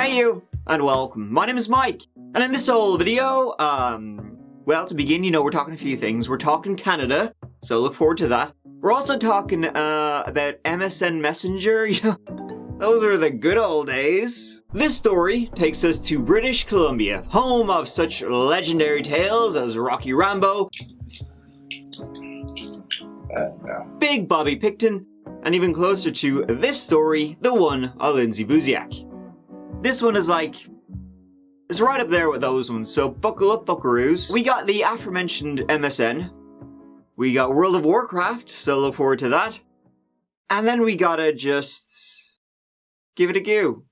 Hey you, and welcome. My name is Mike, and in this whole video, well, to begin, we're talking a few things. We're talking Canada, so look forward to that. We're also talking, about MSN Messenger, those are the good old days. This story takes us to British Columbia, home of such legendary tales as Rocky Rambo, Big Bobby Picton, and even closer to this story, the one of Lindsay Buziak. This one is it's right up there with those ones, so buckle up, buckaroos. We got the aforementioned MSN, we got World of Warcraft, so look forward to that, and then we gotta just give it a go.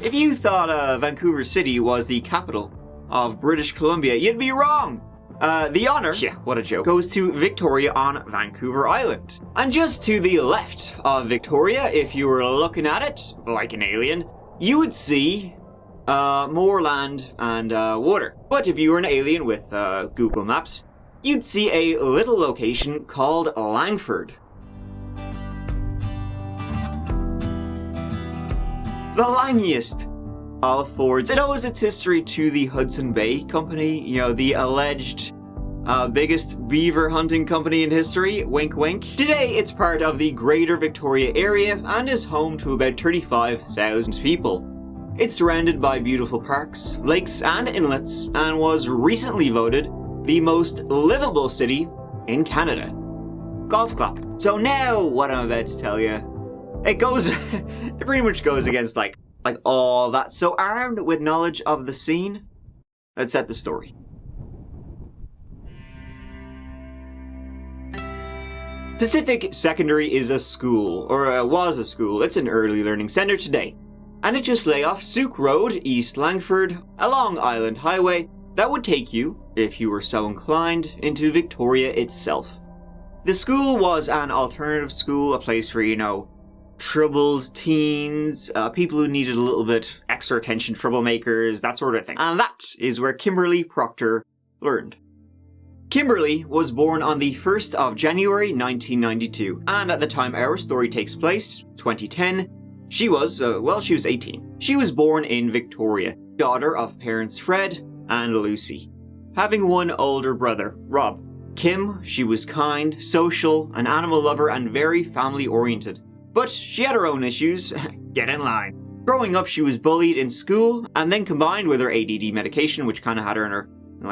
If you thought Vancouver City was the capital of British Columbia, you'd be wrong. The honor, yeah, what a joke, goes to Victoria on Vancouver Island. And just to the left of Victoria, if you were looking at it like an alien, you would see more land and water. But if you were an alien with Google Maps, you'd see a little location called Langford. The langiest of fords. It owes its history to the Hudson Bay Company, the alleged biggest beaver hunting company in history, wink wink. Today it's part of the Greater Victoria area and is home to about 35,000 people. It's surrounded by beautiful parks, lakes and inlets, and was recently voted the most livable city in Canada. Golf clap. So now what I'm about to tell you, it pretty much goes against like all that. So armed with knowledge of the scene, let's set the story. Pacific Secondary is a school, or was a school. It's an early learning centre today. And it just lay off Souk Road, East Langford, a Long Island highway that would take you, if you were so inclined, into Victoria itself. The school was an alternative school, a place for, troubled teens, people who needed a little bit extra attention, troublemakers, that sort of thing. And that is where Kimberly Proctor learned. Kimberly was born on the 1st of January 1992, and at the time our story takes place, 2010, she was 18. She was born in Victoria, daughter of parents Fred and Lucy, having one older brother, Rob. Kim, she was kind, social, an animal lover, and very family-oriented. But she had her own issues. Get in line. Growing up, she was bullied in school, and then combined with her ADD medication, which kind of had her in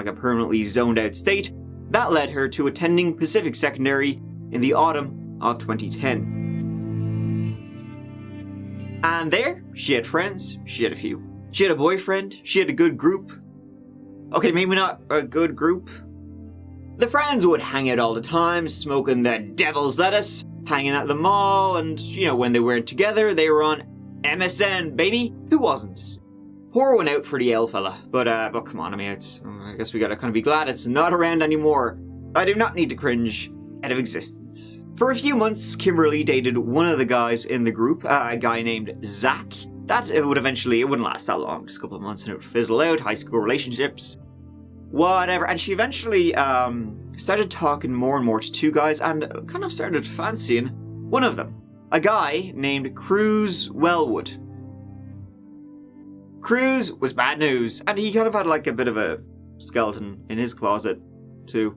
a permanently zoned out state, that led her to attending Pacific Secondary in the autumn of 2010. And there, she had friends. She had a few. She had a boyfriend. She had a good group. Okay, maybe not a good group. The friends would hang out all the time, smoking the devil's lettuce, hanging at the mall, and, when they weren't together, they were on MSN, baby. Who wasn't? Poor one out for the L fella. But come on, I guess we gotta kind of be glad it's not around anymore. I do not need to cringe out of existence. For a few months, Kimberly dated one of the guys in the group, a guy named Zach. It wouldn't last that long, just a couple of months and it would fizzle out, high school relationships, whatever. And she eventually, started talking more and more to two guys and kind of started fancying one of them. A guy named Kruse Wellwood. Kruse was bad news, and he kind of had a bit of a skeleton in his closet, too.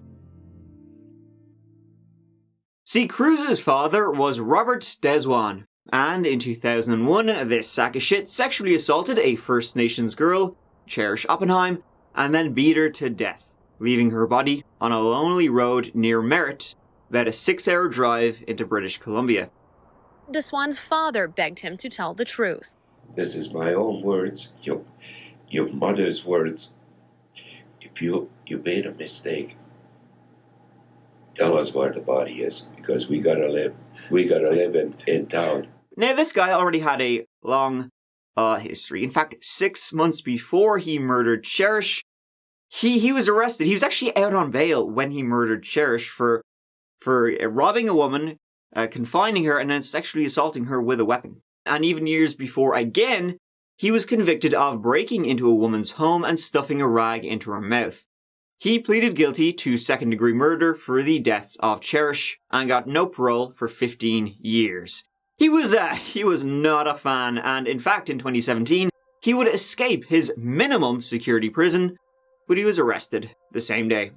See, Kruse's father was Robert Deswan, and in 2001, this sack of shit sexually assaulted a First Nations girl, Cherish Oppenheim, and then beat her to death, leaving her body on a lonely road near Merritt, about a 6-hour drive into British Columbia. Deswan's father begged him to tell the truth. This is my own words, your mother's words. If you made a mistake, tell us where the body is, because we gotta live in town. Now, this guy already had a long history. In fact, 6 months before he murdered Cherish, he was arrested. He was actually out on bail when he murdered Cherish for robbing a woman, confining her, and then sexually assaulting her with a weapon. And even years before, again, he was convicted of breaking into a woman's home and stuffing a rag into her mouth. He pleaded guilty to second-degree murder for the death of Cherish and got no parole for 15 years. He was not a fan, and in fact in 2017, he would escape his minimum security prison, but he was arrested the same day.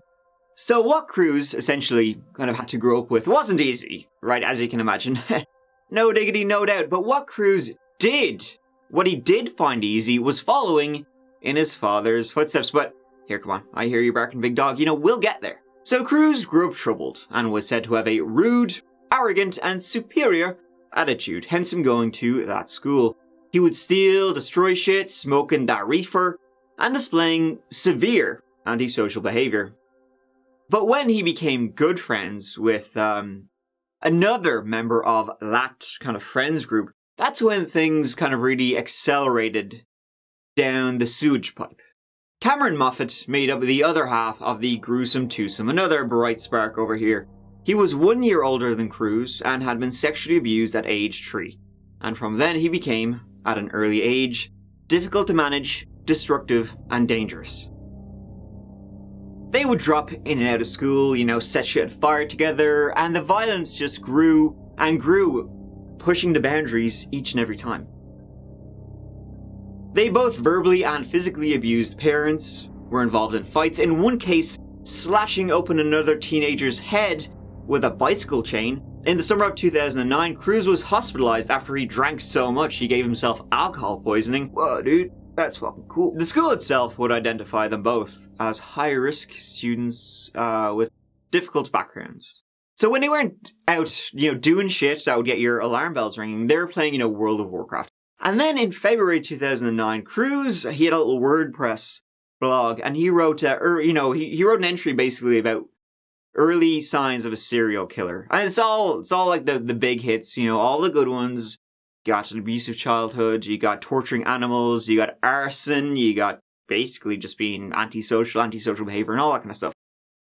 So what Kruse essentially kind of had to grow up with wasn't easy, right, as you can imagine. No diggity, no doubt, but what Kruse did, what he did find easy was following in his father's footsteps. But here, come on, I hear you barking, big dog, we'll get there. So Kruse grew up troubled and was said to have a rude, arrogant, and superior attitude, hence him going to that school. He would steal, destroy shit, smoking that reefer, and displaying severe antisocial behavior. But when he became good friends with another member of that kind of friends group, that's when things kind of really accelerated down the sewage pipe. Cameron Moffat made up the other half of the gruesome twosome, another bright spark over here. He was 1 year older than Kruse and had been sexually abused at age 3. And from then he became, at an early age, difficult to manage, destructive, and dangerous. They would drop in and out of school, set shit on fire together, and the violence just grew and grew, pushing the boundaries each and every time. They both verbally and physically abused parents, were involved in fights, in one case slashing open another teenager's head with a bicycle chain. In the summer of 2009, Kruse was hospitalized after he drank so much he gave himself alcohol poisoning. Whoa, dude, that's fucking cool. The school itself would identify them both as high-risk students with difficult backgrounds. So when they weren't out, doing shit that would get your alarm bells ringing, they were playing, World of Warcraft. And then in February 2009, Kruse, he had a little WordPress blog, and he wrote, he wrote an entry basically about early signs of a serial killer. And it's all like the big hits, all the good ones. You got an abusive childhood, you got torturing animals, you got arson, you got basically just being antisocial behavior and all that kind of stuff.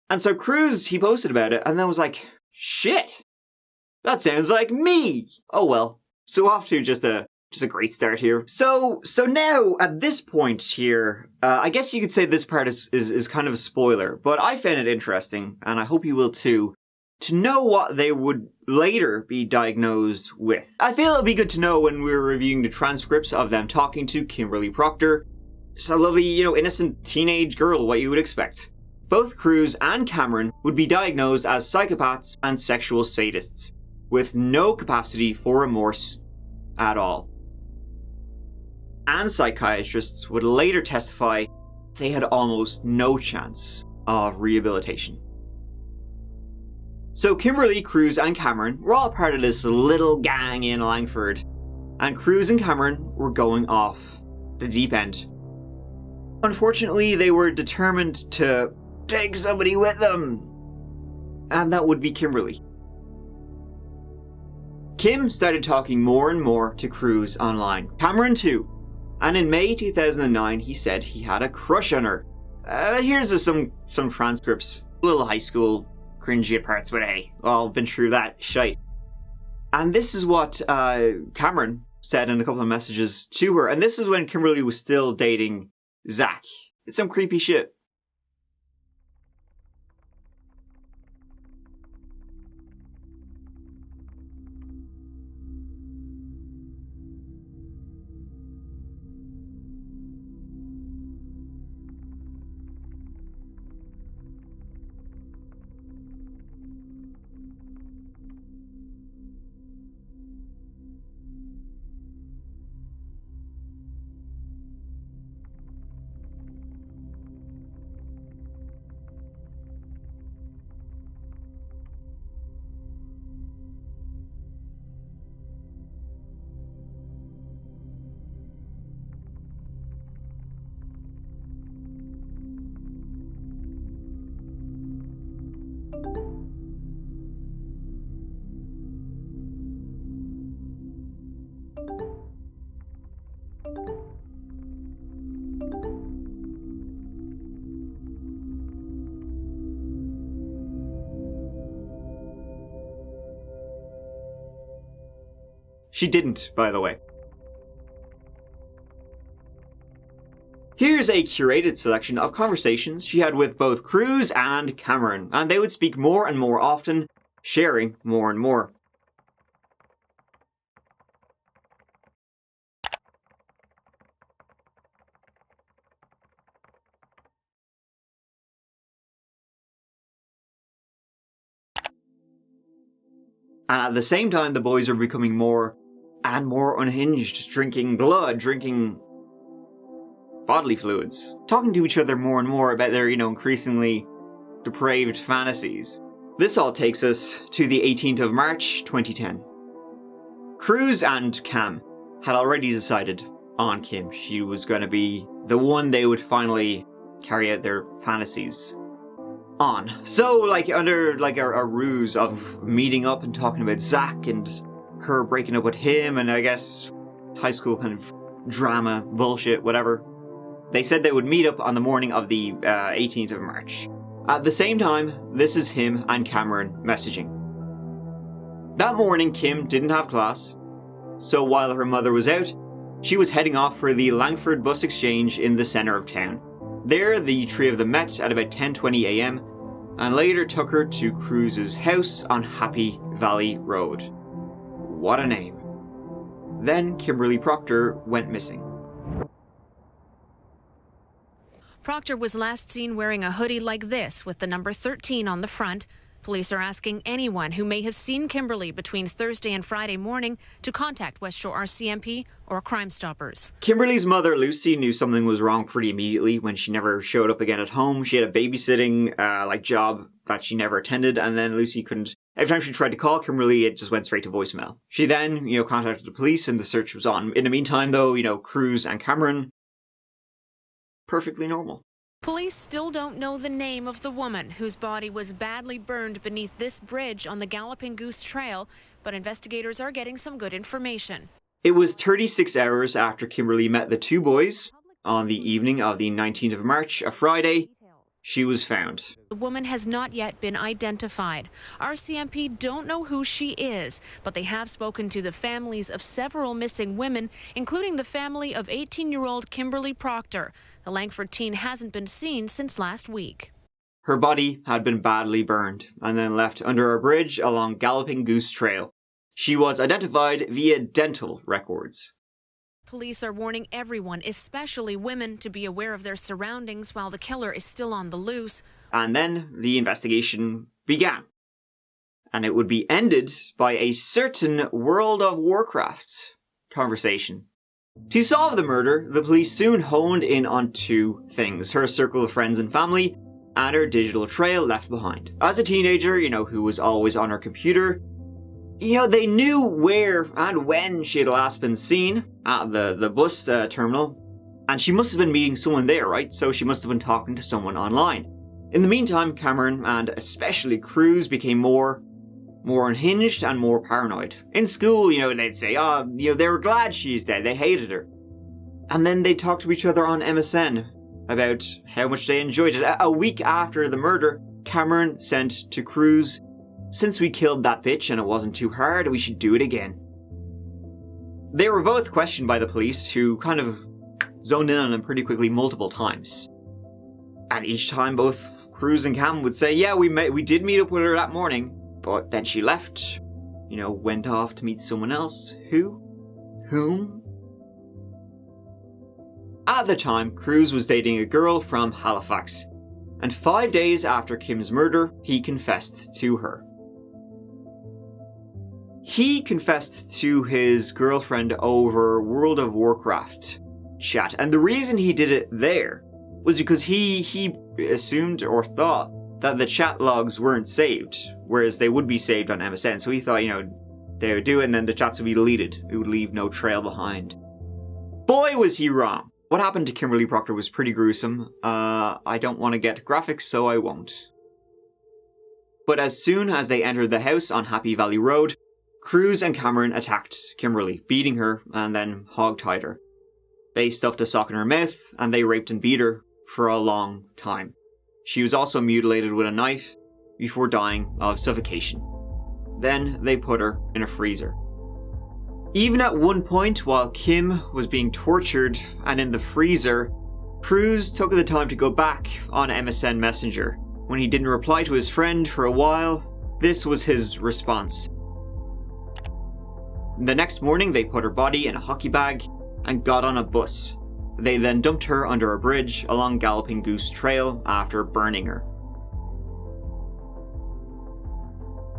And so Kruse, he posted about it and then was like, shit, that sounds like me. Oh well. So off to just a great start here. So now at this point here, I guess you could say this part is kind of a spoiler, but I found it interesting, and I hope you will too, to know what they would later be diagnosed with. I feel it'll be good to know when we're reviewing the transcripts of them talking to Kimberly Proctor. Just a lovely, innocent teenage girl, what you would expect. Both Kruse and Cameron would be diagnosed as psychopaths and sexual sadists, with no capacity for remorse at all. And psychiatrists would later testify they had almost no chance of rehabilitation. So Kimberly, Kruse, and Cameron were all part of this little gang in Langford, and Kruse and Cameron were going off the deep end. Unfortunately, they were determined to take somebody with them, and that would be Kimberly. Kim started talking more and more to Kruse online, Cameron too, and in May 2009 he said he had a crush on her. Here's some transcripts, a little high school, cringy at parts, but hey, all been through that shite. And this is what Cameron said in a couple of messages to her, and this is when Kimberly was still dating Zach. It's some creepy shit. She didn't, by the way. Here's a curated selection of conversations she had with both Kruse and Cameron, and they would speak more and more often, sharing more and more. And at the same time, the boys were becoming more and more unhinged, drinking blood, drinking bodily fluids, talking to each other more and more about their, increasingly depraved fantasies. This all takes us to the 18th of March, 2010. Kruse and Cam had already decided on Kim. She was going to be the one they would finally carry out their fantasies on. So, under a ruse of meeting up and talking about Zach and her breaking up with him, and I guess high school kind of drama, bullshit, whatever, they said they would meet up on the morning of the 18th of March. At the same time, this is him and Cameron messaging. That morning, Kim didn't have class, so while her mother was out, she was heading off for the Langford bus exchange in the centre of town. There, the three of them met at about 10:20 a.m. and later took her to Kruse's house on Happy Valley Road. What a name. Then Kimberly Proctor went missing. Proctor was last seen wearing a hoodie like this with the number 13 on the front. Police are asking anyone who may have seen Kimberly between Thursday and Friday morning to contact West Shore RCMP or Crime Stoppers. Kimberly's mother, Lucy, knew something was wrong pretty immediately when she never showed up again at home. She had a babysitting job that she never attended, and then Lucy couldn't. Every time she tried to call Kimberly, it just went straight to voicemail. She then, contacted the police, and the search was on. In the meantime, though, Kruse and Cameron, perfectly normal. Police still don't know the name of the woman whose body was badly burned beneath this bridge on the Galloping Goose Trail, but investigators are getting some good information. It was 36 hours after Kimberly met the two boys on the evening of the 19th of March, a Friday. She was found. The woman has not yet been identified. RCMP don't know who she is, but they have spoken to the families of several missing women, including the family of 18-year-old Kimberly Proctor. The Langford teen hasn't been seen since last week. Her body had been badly burned and then left under a bridge along Galloping Goose Trail. She was identified via dental records. Police are warning everyone, especially women, to be aware of their surroundings while the killer is still on the loose. And then the investigation began. And it would be ended by a certain World of Warcraft conversation. To solve the murder, the police soon honed in on two things: her circle of friends and family, and her digital trail left behind. As a teenager, who was always on her computer, they knew where and when she had last been seen at the bus terminal, and she must have been meeting someone there, right? So she must have been talking to someone online. In the meantime, Cameron, and especially Kruse, became more unhinged and more paranoid. In school, they'd say, they were glad she's dead, they hated her. And then they'd talk to each other on MSN about how much they enjoyed it. A week after the murder, Cameron sent to Kruse, "Since we killed that bitch and it wasn't too hard, we should do it again." They were both questioned by the police, who kind of zoned in on them pretty quickly multiple times. And each time both Kruse and Cam would say, yeah, we did meet up with her that morning, but then she left, went off to meet someone else. Whom? At the time, Kruse was dating a girl from Halifax, and 5 days after Kim's murder, he confessed to her. He confessed to his girlfriend over World of Warcraft chat, and the reason he did it there was because he assumed or thought that the chat logs weren't saved, whereas they would be saved on MSN. So he thought, they would do it and then the chats would be deleted. It would leave no trail behind. Boy, was he wrong. What happened to Kimberly Proctor was pretty gruesome. I don't want to get graphic, so I won't. But as soon as they entered the house on Happy Valley Road, Kruse and Cameron attacked Kimberly, beating her and then hog-tied her. They stuffed a sock in her mouth and they raped and beat her for a long time. She was also mutilated with a knife before dying of suffocation. Then they put her in a freezer. Even at one point while Kim was being tortured and in the freezer, Kruse took the time to go back on MSN Messenger. When he didn't reply to his friend for a while, this was his response. The next morning, they put her body in a hockey bag and got on a bus. They then dumped her under a bridge along Galloping Goose Trail after burning her.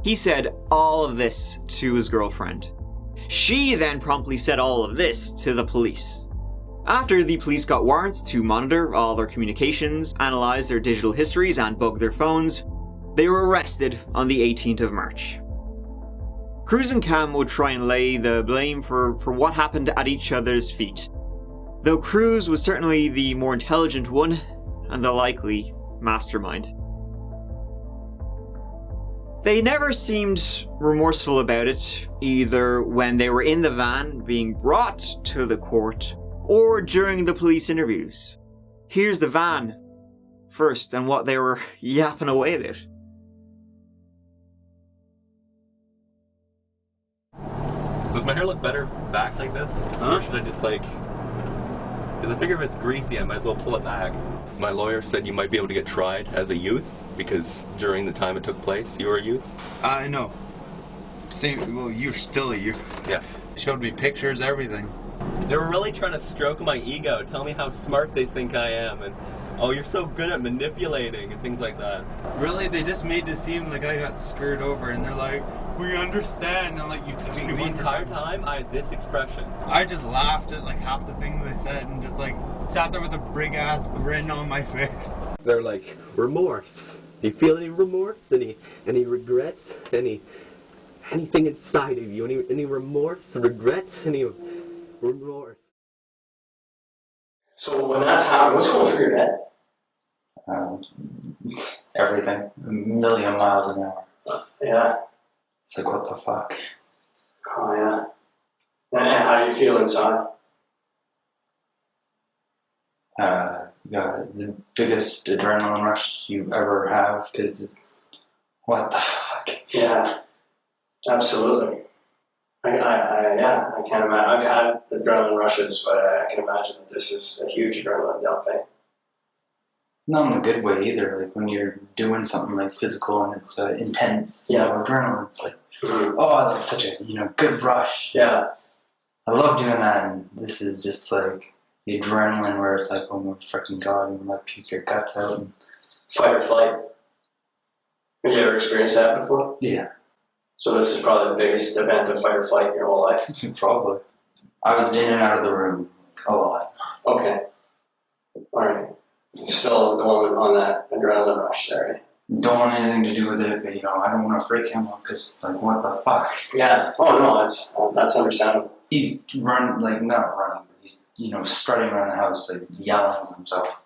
He said all of this to his girlfriend. She then promptly said all of this to the police. After the police got warrants to monitor all their communications, analyze their digital histories, and bug their phones, they were arrested on the 18th of March. Kruse and Cam would try and lay the blame for what happened at each other's feet, though Kruse was certainly the more intelligent one and the likely mastermind. They never seemed remorseful about it, either when they were in the van being brought to the court or during the police interviews. Here's the van first and what they were yapping away about. Does my hair look better back like this? Huh? Or should I just because I figure if it's greasy, I might as well pull it back. My lawyer said you might be able to get tried as a youth because during the time it took place, you were a youth. I know. Well, you're still a youth. Yeah. Showed me pictures, everything. They were really trying to stroke my ego, tell me how smart they think I am, and oh, you're so good at manipulating and things like that. Really? They just made it seem like I got screwed over, and they're like, we understand. And I'm like, you touched me The entire time, I had this expression. I just laughed at like half the things they said and just like sat there with a big ass grin on my face. They're like, remorse. Do you feel any remorse? Any regrets? Anything inside of you? Any remorse? Regrets? Any remorse? So when that's happening, what's going through your head? Everything. A million miles an hour. Yeah. It's like, what the fuck? Oh, yeah. And how do you feel inside? Yeah, the biggest adrenaline rush you ever have, because it's, what the fuck? Yeah, absolutely. I can't imagine. I've had adrenaline rushes, but I can imagine that this is a huge adrenaline dump. Not in a good way either. Like when you're doing something like physical and it's intense, adrenaline. It's like, oh, that's such a good rush. Yeah, I love doing that, and this is just like the adrenaline where it's like, oh my freaking god, you might puke your guts out. And fight or flight. Have you ever experienced that before? Yeah. So this is probably the biggest event of fight or flight in your whole life. Probably. I was in and out of the room a lot. Okay. All right. Still going on that adrenaline rush there, eh? Don't want anything to do with it, but I don't want to freak him out because, like, what the fuck? Yeah. Oh no, that's understandable. He's not running, but he's strutting around the house, like yelling at himself.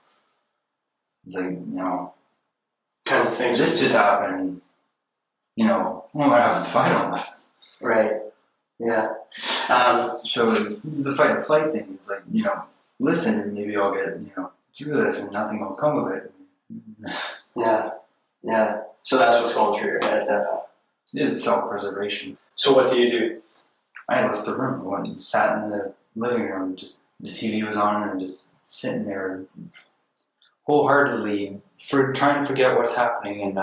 It's like, Kinds of things. this just happened. What happens if I don't listen? Right. Yeah. So it's the fight or flight thing. It's like, listen, and maybe I'll get through this, and nothing will come of it. Yeah. Yeah. So that's what's going through your head at that time. It's self-preservation. So what do you do? I left the room. I went and sat in the living room. Just the TV was on, and just sitting there, wholeheartedly trying to forget what's happening and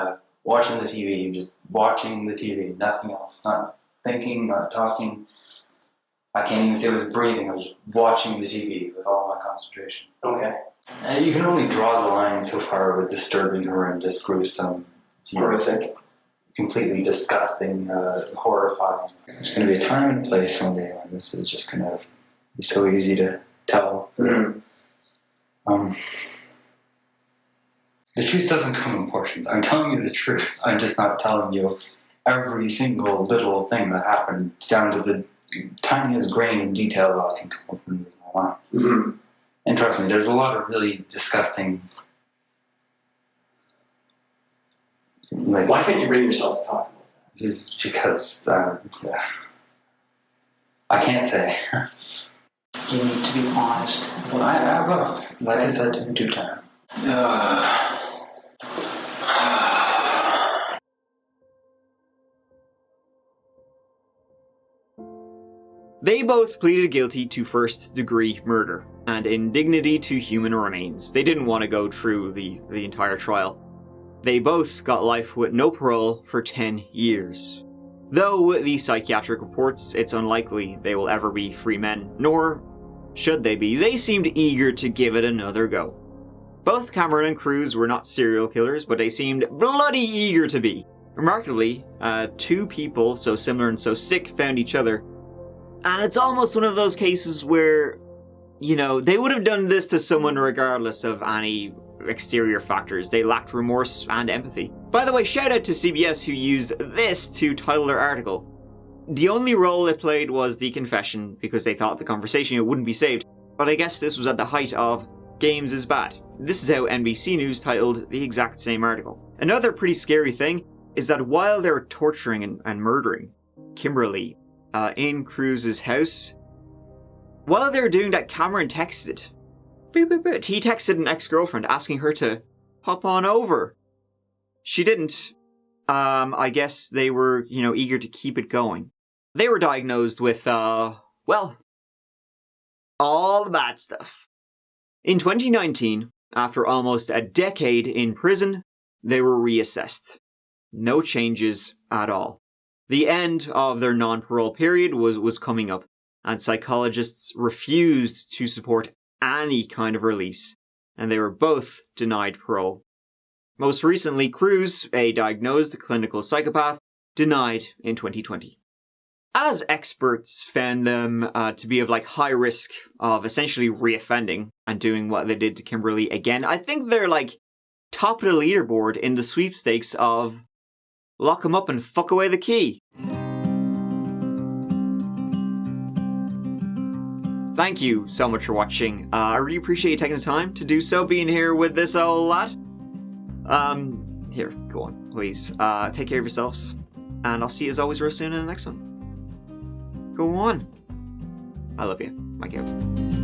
watching the TV. Just watching the TV, nothing else. Not thinking, not talking. I can't even say I was breathing. I was just watching the TV with all my concentration. Okay. You can only draw the line so far with disturbing, horrendous, gruesome, Horrific. completely disgusting, horrifying. There's going to be a time and place one day when this is just going to be so easy to tell. Mm-hmm. The truth doesn't come in portions. I'm telling you the truth. I'm just not telling you every single little thing that happened down to the tiniest grain of detail that I can come up with in my mind. Mm-hmm. And trust me, there's a lot of really disgusting. Why can't you bring yourself to talk about that? Because I can't say. You need to be honest. Well, I will. Like I said, in due time. They both pleaded guilty to first-degree murder and indignity to human remains. They didn't want to go through the entire trial. They both got life with no parole for 10 years. Though with the psychiatric reports, it's unlikely they will ever be free men, nor should they be. They seemed eager to give it another go. Both Cameron and Kruse were not serial killers, but they seemed bloody eager to be. Remarkably, two people so similar and so sick found each other. And it's almost one of those cases where, you know, they would have done this to someone regardless of any exterior factors. They lacked remorse and empathy. By the way, shout out to CBS who used this to title their article. The only role it played was the confession because they thought the conversation wouldn't be saved. But I guess this was at the height of games is bad. This is how NBC News titled the exact same article. Another pretty scary thing is that while they were torturing and murdering Kimberly in Kruse's house, while they were doing that, Cameron texted. He texted an ex-girlfriend asking her to hop on over. She didn't. I guess they were, eager to keep it going. They were diagnosed with, well, all the bad stuff. In 2019, after almost a decade in prison, they were reassessed. No changes at all. The end of their non-parole period was coming up, and psychologists refused to support any kind of release, and they were both denied parole. Most recently, Kruse, a diagnosed clinical psychopath, denied in 2020. As experts found them to be of high risk of essentially reoffending and doing what they did to Kimberly again, I think they're top of the leaderboard in the sweepstakes of lock them up and fuck away the key. Thank you so much for watching. I really appreciate you taking the time to do so, being here with this old lad. Here, go on, please. Take care of yourselves, and I'll see you as always real soon in the next one. Go on. I love you. Mike out.